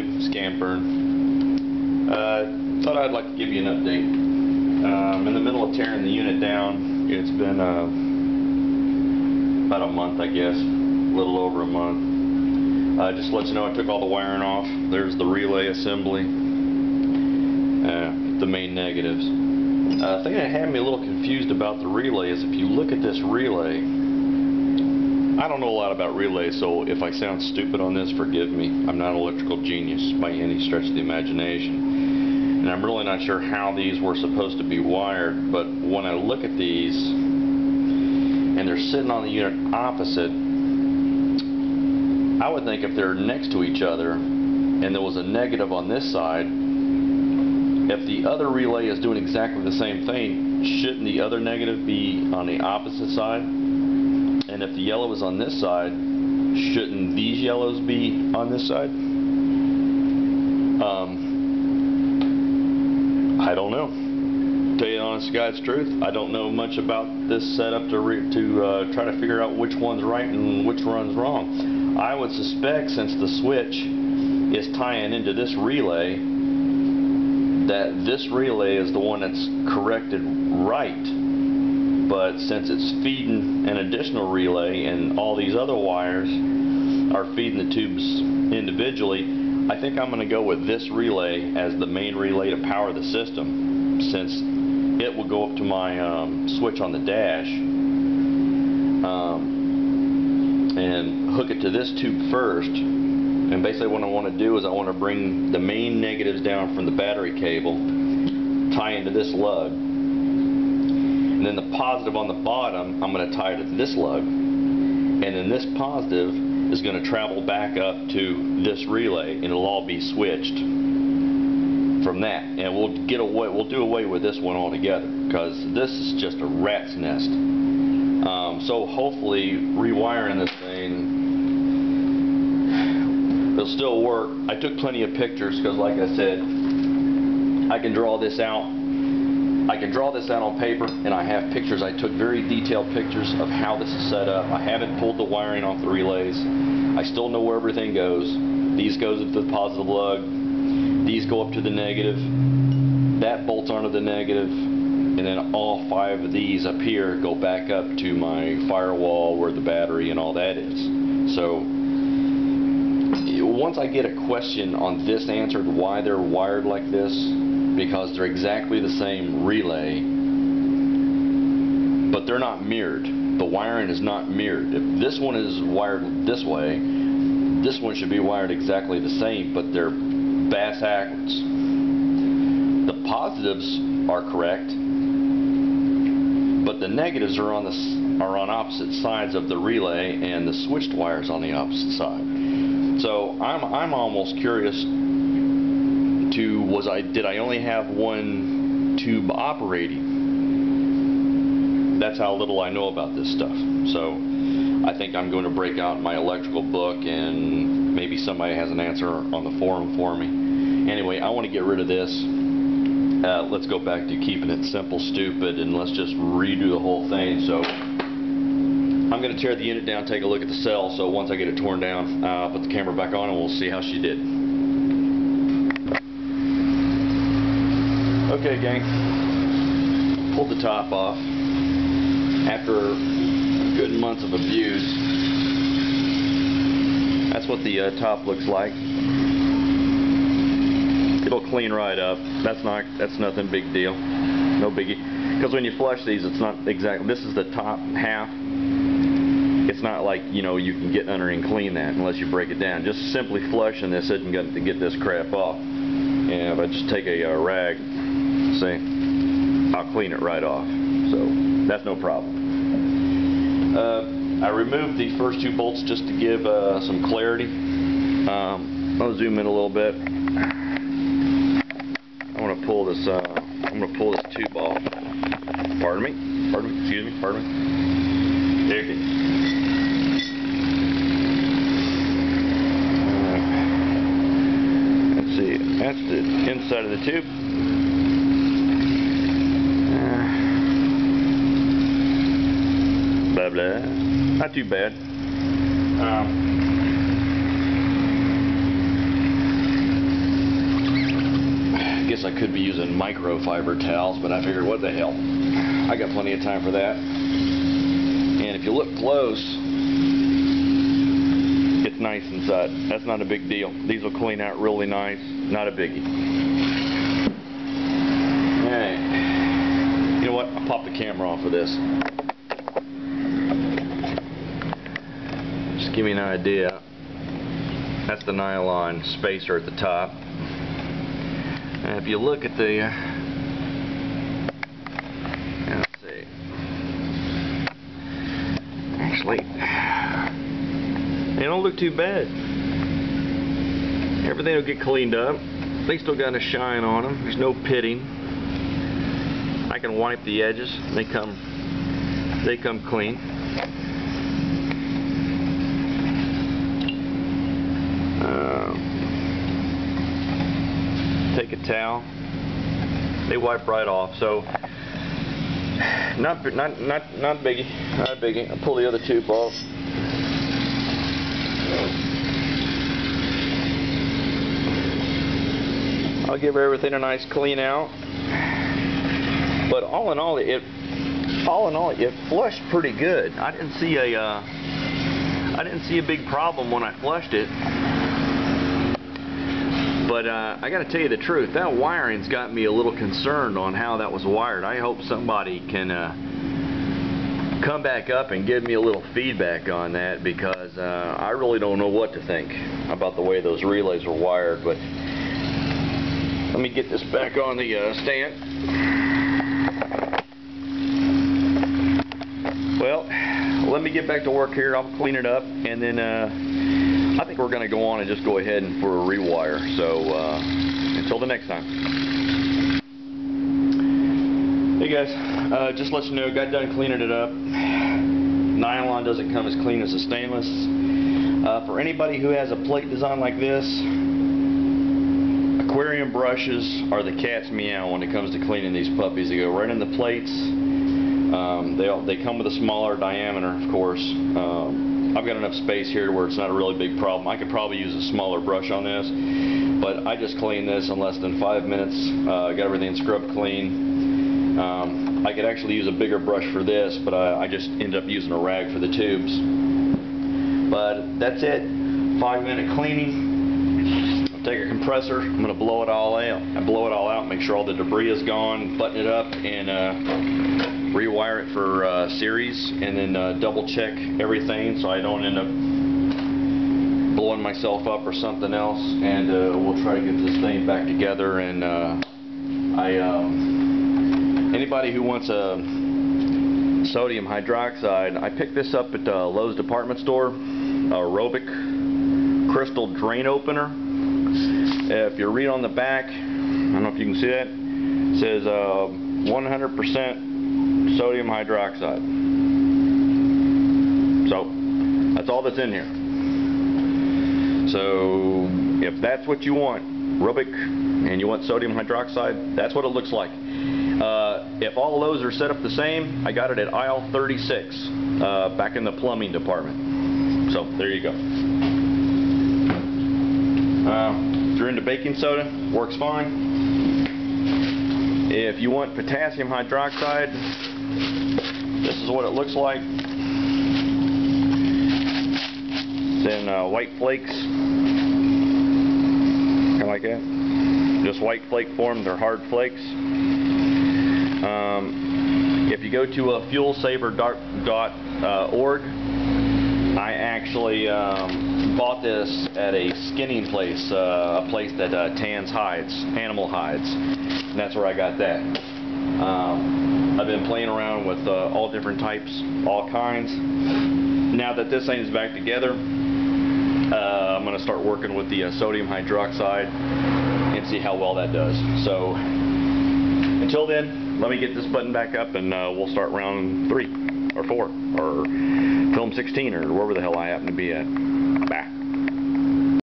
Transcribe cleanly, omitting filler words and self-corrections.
YouTube, it's Cantburn. Thought I'd like to give you an update. I'm in the middle of tearing the unit down. It's been about a month, I guess, a little over a month. Just to let you know, I took all the wiring off. There's the relay assembly, the main negatives. The thing that had me a little confused about the relay is if you look at this relay, I don't know a lot about relays, so if I sound stupid on this, forgive me. I'm not an electrical genius by any stretch of the imagination. And I'm really not sure how these were supposed to be wired, but when I look at these, and they're sitting on the unit opposite, I would think if they're next to each other, and there was a negative on this side, if the other relay is doing exactly the same thing, shouldn't the other negative be on the opposite side? And if the yellow is on this side, shouldn't these yellows be on this side? I don't know. Tell you the honest to God's truth, I don't know much about this setup to try to figure out which one's right and which one's wrong. I would suspect, since the switch is tying into this relay, that this relay is the one that's corrected right. But since it's feeding an additional relay and all these other wires are feeding the tubes individually, I think I'm going to go with this relay as the main relay to power the system, since it will go up to my switch on the dash and hook it to this tube first. And basically what I want to do is I want to bring the main negatives down from the battery cable, tie into this lug, and then the positive on the bottom I'm going to tie it to this lug, and then this positive is going to travel back up to this relay, and it'll all be switched from that. And we'll do away with this one altogether, because this is just a rat's nest. So hopefully rewiring this thing, it'll still work. I took plenty of pictures because, like I said, I can draw this out. I can draw this out on paper, and I have pictures. I took very detailed pictures of how this is set up. I haven't pulled the wiring off the relays. I still know where everything goes. These goes into the positive lug. These go up to the negative. That bolts onto the negative. And then all 5 of these up here go back up to my firewall where the battery and all that is. So once I get a question on this answered, why they're wired like this, because they're exactly the same relay, but they're not mirrored. The wiring is not mirrored. If this one is wired this way, this one should be wired exactly the same, but they're bass-backwards. The positives are correct, but the negatives are on opposite sides of the relay, and the switched wires on the opposite side. So I'm almost curious to, did I only have one tube operating? That's how little I know about this stuff. So I think I'm going to break out my electrical book, and maybe somebody has an answer on the forum for me. Anyway, I want to get rid of this. Let's go back to keeping it simple, stupid, and let's just redo the whole thing. So I'm going to tear the unit down, take a look at the cell. So once I get it torn down, I'll put the camera back on, and we'll see how she did. Okay, gang, pulled the top off after good months of abuse. That's what the top looks like. It'll clean right up. That's nothing big deal, no biggie. Because when you flush these, it's not exactly. This is the top half. It's not like, you know, you can get under and clean that unless you break it down. Just simply flushing this isn't going to get this crap off. And if I just take a rag, see, I'll clean it right off. So that's no problem. I removed the first 2 bolts just to give some clarity. I'll zoom in a little bit. I'm going to pull this tube off. Pardon me. Excuse me. Pardon me. There it is. Let's see. That's the inside of the tube. Blah blah. Not too bad. guess I could be using microfiber towels, but I figured, what the hell? I got plenty of time for that. And if you look close, it's nice inside. That's not a big deal. These will clean out really nice. Not a biggie. Alright. You know what? I'll pop the camera off of this. Just give me an idea. That's the nylon spacer at the top. And if you look at the let's see. Actually, they don't look too bad. Everything will get cleaned up. They still got a shine on them. There's no pitting. I can wipe the edges. They come clean. Take a towel. They wipe right off. So not biggie. Not a biggie. I'll pull the other tube off. I'll give everything a nice clean out. But all in all, it flushed pretty good. I didn't see a big problem when I flushed it. But I got to tell you the truth, that wiring's got me a little concerned on how that was wired. I hope somebody can come back up and give me a little feedback on that, because I really don't know what to think about the way those relays were wired. But let me get this back on the stand. Well, let me get back to work here. I'll clean it up, and then I think we're going to go on and just go ahead and for a rewire. So until the next time. Hey guys, just let you know, got done cleaning it up. Nylon doesn't come as clean as the stainless. For anybody who has a plate design like this, aquarium brushes are the cat's meow when it comes to cleaning these puppies. They go right in the plates. They come with a smaller diameter, of course. I've got enough space here where it's not a really big problem. I could probably use a smaller brush on this, but I just cleaned this in less than 5 minutes. Got everything scrubbed clean. I could actually use a bigger brush for this, but I just ended up using a rag for the tubes. But that's it. 5-minute cleaning. I'll take a compressor. I'm going to blow it all out. I blow it all out, make sure all the debris is gone, button it up, and rewire it for series, and then double check everything so I don't end up blowing myself up or something else. And we'll try to get this thing back together. And anybody who wants a sodium hydroxide, I picked this up at Lowe's department store, Aerobic crystal drain opener. If you read on the back, I don't know if you can see that, it says 100% sodium hydroxide. So that's all that's in here. So if that's what you want, Aerobic, and you want sodium hydroxide, that's what it looks like. If all of those are set up the same, I got it at aisle 36 back in the plumbing department. So there you go. If you're into baking soda, works fine. If you want potassium hydroxide, this is what it looks like. It's in white flakes, kind of like that. Just white flake form. They're hard flakes. If you go to fuelsaver.org, I actually bought this at a skinning place, a place that tans hides, animal hides, and that's where I got that. I've been playing around with all different types, all kinds. Now that this thing is back together, I'm going to start working with the sodium hydroxide and see how well that does. So until then, let me get this button back up, and we'll start round 3 or 4 or film 16 or wherever the hell I happen to be at. Bye.